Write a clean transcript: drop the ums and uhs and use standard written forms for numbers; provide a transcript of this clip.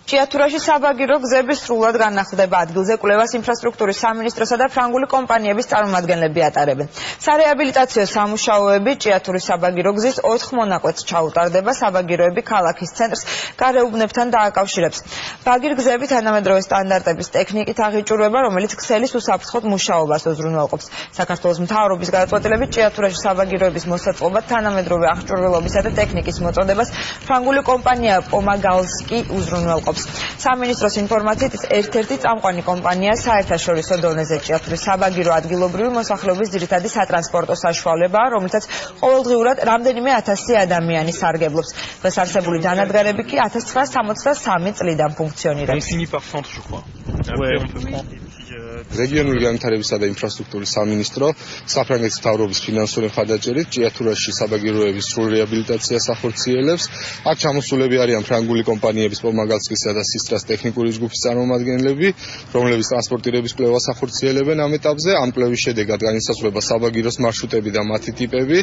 ჭიათურაში საბაგირო გზები სრულად განახლდება. ადგილზე კვლევას ინფრასტრუქტურის სამინისტროსა და ფრანგული კომპანიების წარმომადგენლები ატარებენ. სარეაბილიტაციო სამუშაოები ჭიათურის საბაგირო გზის 4 მონაკვეთს ჩაუტარდება. საბაგიროები ქალაქის ცენტრს გარეუბნებთან დააკავშირებს. ბაგირგზები თანამედროვე სტანდარტების ტექნიკით აღიჭურება, რომელიც ქსელის უსაფრთხოდ მუშაობას უზრუნველყოფს. საქართველოს მთავრობის გადაწყვეტილებით ჭიათურაში საბაგიროების მოსაწყობად თანამედროვე აღჭურვილობისა და ტექნიკის მოწოდებას ფრანგული კომპანია პომაგალსკი უზრუნველყოფს. სამინისტროს ინფორმაციით ერთ-ერთი წამყვანი კომპანია საერთაშორისო დონეზე ჭიათურის საბაგირო ადგილობრივი მოსახლეობის ძირითადი სატრანსპორტო საშუალებაა, რომელსაც ყოველდღიურად რამდენიმე 1000 ადამიანი სარგებლობს. დღეს არსებული დანადგარები კი 1963 წლიდან ფუნქციონირებს. რეგიონული განვითარებისა და ინფრასტრუქტურის სამინისტრო საფრანგეთის მთავრობის ფინანსური მხარდაჭერით ჭიათურაში საბაგიროების სრულ რეაბილიტაციას ახორციელებს. აქ ჩამოსულები არიან ფრანგული კომპანიების პომაგალსკისა და სისტრას ტექნიკური ჯგუფის წარმომადგენლები, რომლებიც ტრანსპორტირების კვლევას ახორციელებენ ამ ეტაპზე. ამ კვლევის შედეგად განისაზღვრება საბაგიროს მარშრუტები და მათი ტიპები.